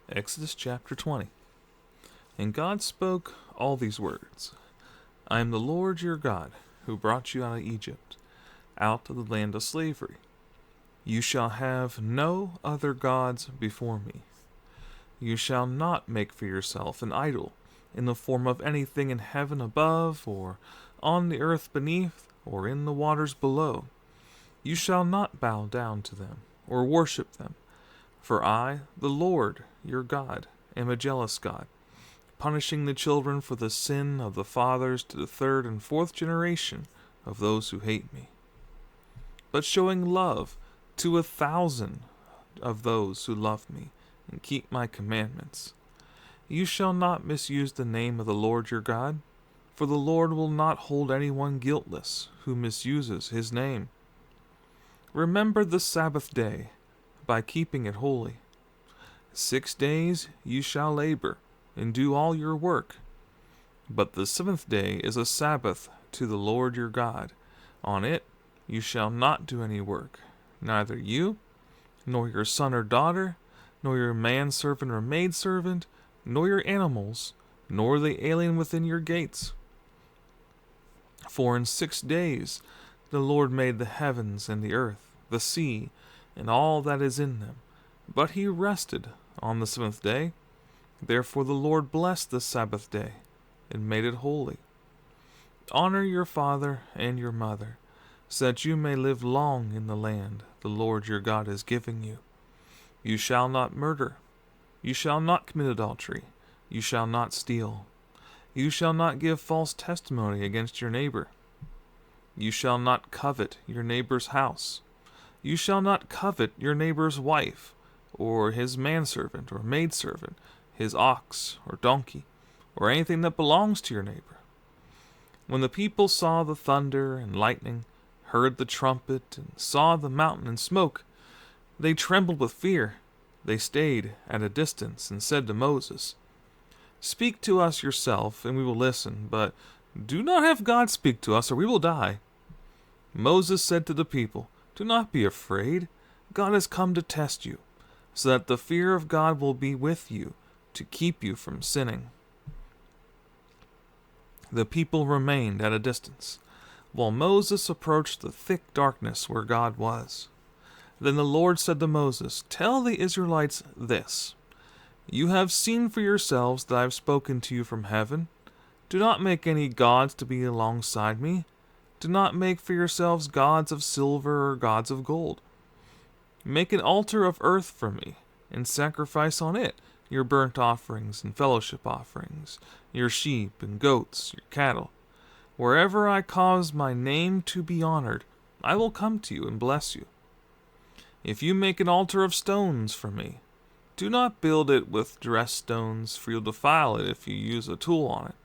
Exodus chapter 20. And God spoke all these words: I am the Lord your God, who brought you out of Egypt, out of the land of slavery. You shall have no other gods before me. You shall not make for yourself an idol in the form of anything in heaven above, or on the earth beneath, or in the waters below. You shall not bow down to them, or worship them. For I, the Lord your God, am a jealous God, punishing the children for the sin of the fathers to the third and fourth generation of those who hate me, but showing love to 1,000 of those who love me and keep my commandments. You shall not misuse the name of the Lord your God, for the Lord will not hold anyone guiltless who misuses his name. Remember the Sabbath day by keeping it holy. 6 days you shall labor and do all your work, but the seventh day is a Sabbath to the Lord your God. On it you shall not do any work, neither you, nor your son or daughter, nor your manservant or maidservant, nor your animals, nor the alien within your gates. For in 6 days the Lord made the heavens and the earth, the sea, and all that is in them. But he rested on the seventh day. Therefore the Lord blessed the Sabbath day, and made it holy. Honor your father and your mother, so that you may live long in the land the Lord your God is giving you. You shall not murder. You shall not commit adultery. You shall not steal. You shall not give false testimony against your neighbor. You shall not covet your neighbor's house. You shall not covet your neighbor's wife, or his manservant or maidservant, his ox or donkey, or anything that belongs to your neighbor. When the people saw the thunder and lightning, heard the trumpet, and saw the mountain and smoke, they trembled with fear. They stayed at a distance and said to Moses, Speak to us yourself, and we will listen, but do not have God speak to us, or we will die. Moses said to the people, Do not be afraid. God has come to test you, so that the fear of God will be with you, to keep you from sinning. The people remained at a distance, while Moses approached the thick darkness where God was. Then the Lord said to Moses, Tell the Israelites this: You have seen for yourselves that I have spoken to you from heaven. Do not make any gods to be alongside me. Do not make for yourselves gods of silver or gods of gold. Make an altar of earth for me, and sacrifice on it your burnt offerings and fellowship offerings, your sheep and goats, your cattle. Wherever I cause my name to be honored, I will come to you and bless you. If you make an altar of stones for me, do not build it with dressed stones, for you'll defile it if you use a tool on it.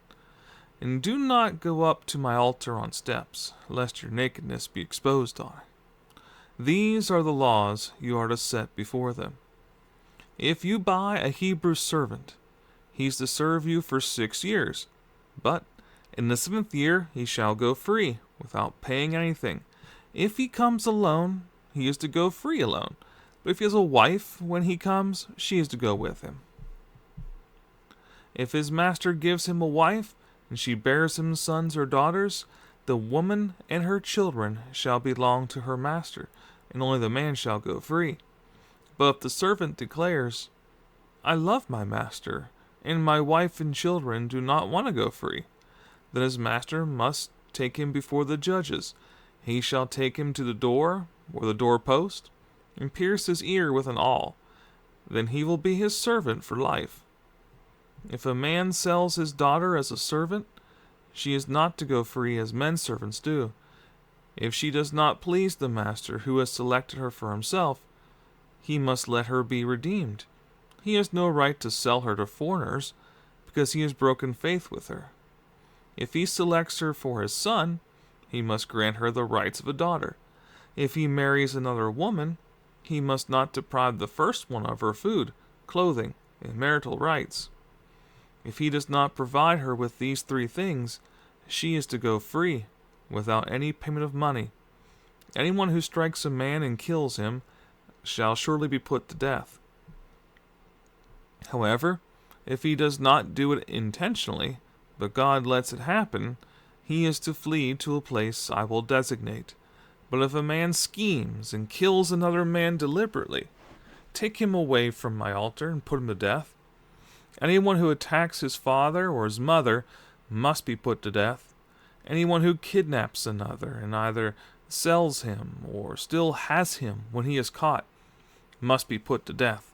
And do not go up to my altar on steps, lest your nakedness be exposed on it. These are the laws you are to set before them. If you buy a Hebrew servant, he's to serve you for 6 years. But in the 7th year he shall go free, without paying anything. If he comes alone, he is to go free alone. But if he has a wife when he comes, she is to go with him. If his master gives him a wife, and she bears him sons or daughters, the woman and her children shall belong to her master, and only the man shall go free. But if the servant declares, I love my master, and my wife and children do not want to go free, then his master must take him before the judges. He shall take him to the door, or the doorpost, and pierce his ear with an awl. Then he will be his servant for life. If a man sells his daughter as a servant, she is not to go free as men servants do. If she does not please the master who has selected her for himself, he must let her be redeemed. He has no right to sell her to foreigners, because he has broken faith with her. If he selects her for his son, he must grant her the rights of a daughter. If he marries another woman, he must not deprive the first one of her food, clothing, and marital rights. If he does not provide her with these 3 things, she is to go free, without any payment of money. Anyone who strikes a man and kills him shall surely be put to death. However, if he does not do it intentionally, but God lets it happen, he is to flee to a place I will designate. But if a man schemes and kills another man deliberately, take him away from my altar and put him to death. Anyone who attacks his father or his mother must be put to death. Anyone who kidnaps another and either sells him or still has him when he is caught must be put to death.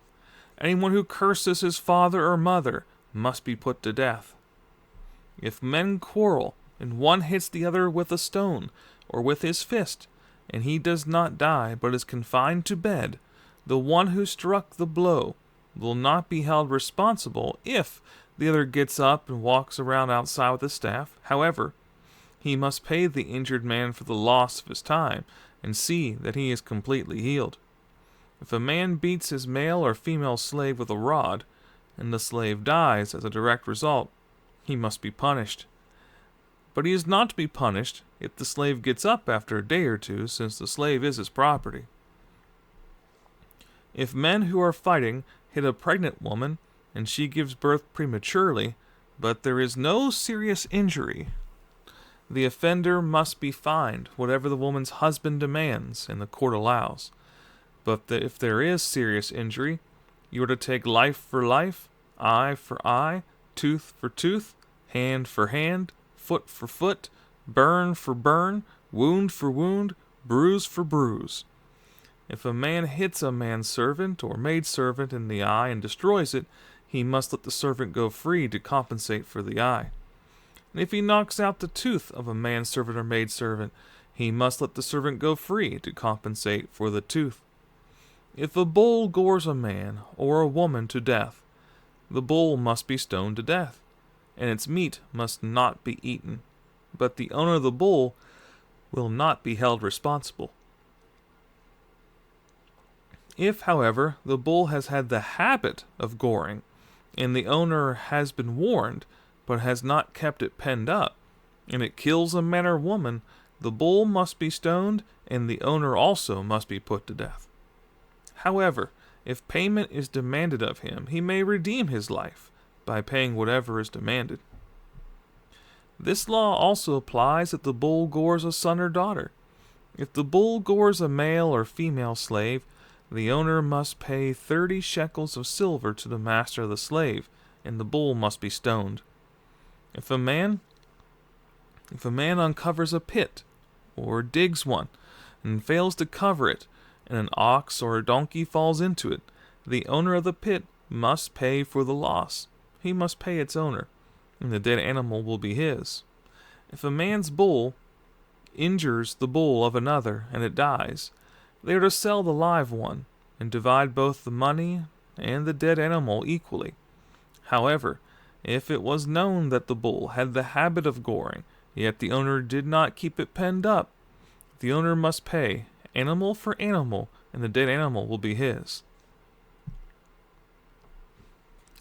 Anyone who curses his father or mother must be put to death. If men quarrel and one hits the other with a stone or with his fist, and he does not die but is confined to bed, the one who struck the blow will not be held responsible if the other gets up and walks around outside with a staff. However, he must pay the injured man for the loss of his time and see that he is completely healed. If a man beats his male or female slave with a rod, and the slave dies as a direct result, he must be punished. But he is not to be punished if the slave gets up after a day or two, since the slave is his property. If men who are fighting hit a pregnant woman, and she gives birth prematurely, but there is no serious injury, the offender must be fined whatever the woman's husband demands and the court allows. But if there is serious injury, you are to take life for life, eye for eye, tooth for tooth, hand for hand, foot for foot, burn for burn, wound for wound, bruise for bruise. If a man hits a manservant or maidservant in the eye and destroys it, he must let the servant go free to compensate for the eye. And if he knocks out the tooth of a manservant or maidservant, he must let the servant go free to compensate for the tooth. If a bull gores a man or a woman to death, the bull must be stoned to death, and its meat must not be eaten, but the owner of the bull will not be held responsible. If, however, the bull has had the habit of goring, and the owner has been warned, but has not kept it penned up, and it kills a man or woman, the bull must be stoned, and the owner also must be put to death. However, if payment is demanded of him, he may redeem his life by paying whatever is demanded. This law also applies if the bull gores a son or daughter. If the bull gores a male or female slave, the owner must pay 30 shekels of silver to the master of the slave, and the bull must be stoned. If a man uncovers a pit, or digs one, and fails to cover it, and an ox or a donkey falls into it, the owner of the pit must pay for the loss. He must pay its owner, and the dead animal will be his. If a man's bull injures the bull of another, and it dies, they are to sell the live one, and divide both the money and the dead animal equally. However, if it was known that the bull had the habit of goring, yet the owner did not keep it penned up, the owner must pay animal for animal, and the dead animal will be his.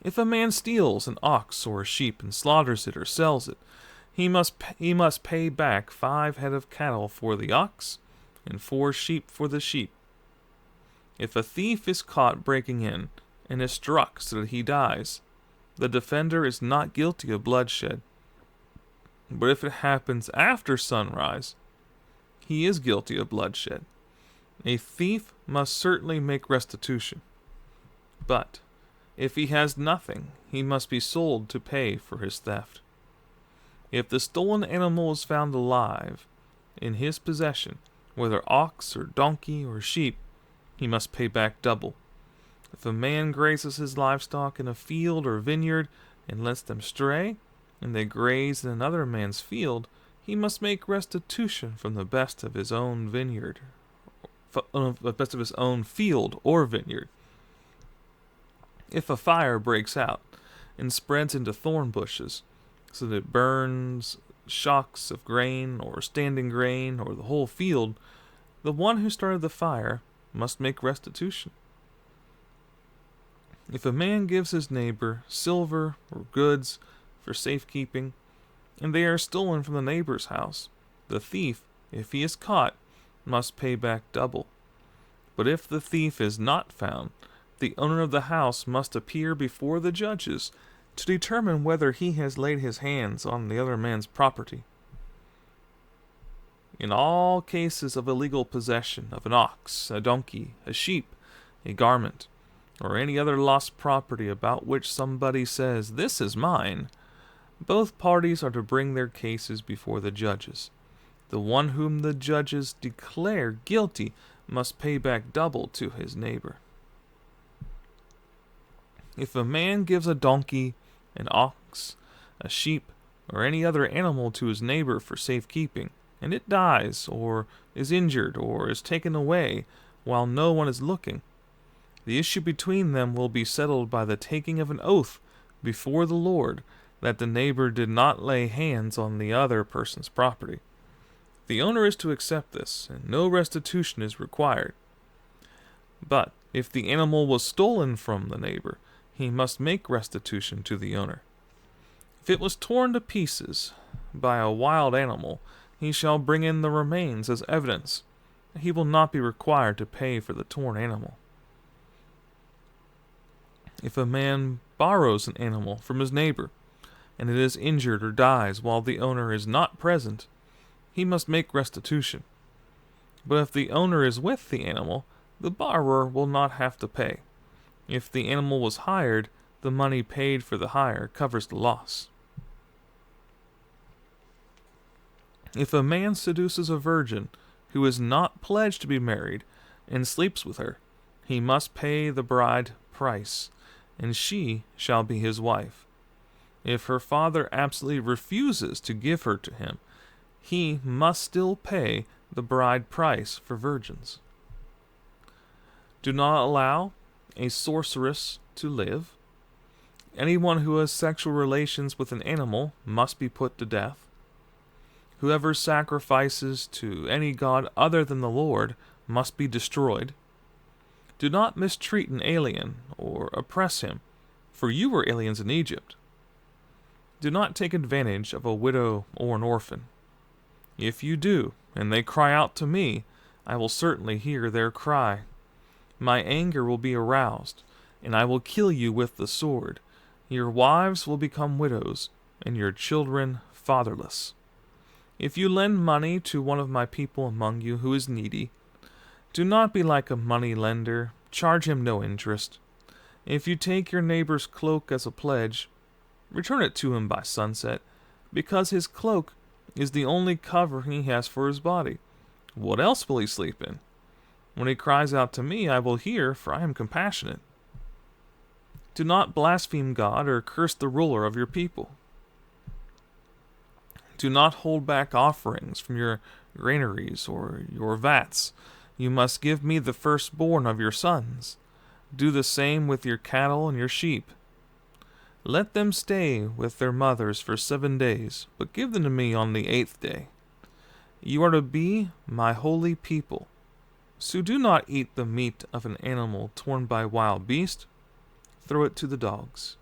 If a man steals an ox or a sheep and slaughters it or sells it, he must pay back 5 head of cattle for the ox, and 4 sheep for the sheep. If a thief is caught breaking in, and is struck so that he dies, the defender is not guilty of bloodshed. But if it happens after sunrise, he is guilty of bloodshed. A thief must certainly make restitution. But if he has nothing, he must be sold to pay for his theft. If the stolen animal is found alive in his possession, whether ox or donkey or sheep, he must pay back double. If a man grazes his livestock in a field or vineyard and lets them stray, and they graze in another man's field, he must make restitution from the best of his own vineyard, the best of his own field or vineyard. If a fire breaks out and spreads into thorn bushes, so that it burns shocks of grain or standing grain or the whole field, the one who started the fire must make restitution. If a man gives his neighbor silver or goods for safekeeping, and they are stolen from the neighbor's house, the thief, if he is caught, must pay back double. But if the thief is not found, the owner of the house must appear before the judges to determine whether he has laid his hands on the other man's property. In all cases of illegal possession of an ox, a donkey, a sheep, a garment, or any other lost property about which somebody says, "This is mine," both parties are to bring their cases before the judges. The one whom the judges declare guilty must pay back double to his neighbor. If a man gives a donkey, an ox, a sheep, or any other animal to his neighbor for safekeeping, and it dies, or is injured, or is taken away while no one is looking, the issue between them will be settled by the taking of an oath before the Lord that the neighbor did not lay hands on the other person's property. The owner is to accept this, and no restitution is required. But if the animal was stolen from the neighbor, he must make restitution to the owner. If it was torn to pieces by a wild animal, he shall bring in the remains as evidence. He will not be required to pay for the torn animal. If a man borrows an animal from his neighbor, and it is injured or dies while the owner is not present, he must make restitution. But if the owner is with the animal, the borrower will not have to pay. If the animal was hired, the money paid for the hire covers the loss. If a man seduces a virgin who is not pledged to be married and sleeps with her, he must pay the bride price, and she shall be his wife. If her father absolutely refuses to give her to him, he must still pay the bride price for virgins. Do not allow a sorceress to live. Anyone who has sexual relations with an animal must be put to death. Whoever sacrifices to any god other than the Lord must be destroyed. Do not mistreat an alien or oppress him, for you were aliens in Egypt. Do not take advantage of a widow or an orphan. If you do, and they cry out to me, I will certainly hear their cry. My anger will be aroused, and I will kill you with the sword. Your wives will become widows, and your children fatherless. If you lend money to one of my people among you who is needy, do not be like a money lender. Charge him no interest. If you take your neighbor's cloak as a pledge, return it to him by sunset, because his cloak is the only cover he has for his body. What else will he sleep in? When he cries out to me, I will hear, for I am compassionate. Do not blaspheme God or curse the ruler of your people. Do not hold back offerings from your granaries or your vats. You must give me the firstborn of your sons. Do the same with your cattle and your sheep. Let them stay with their mothers for 7 days, but give them to me on the 8th day. You are to be my holy people. So do not eat the meat of an animal torn by wild beast. Throw it to the dogs.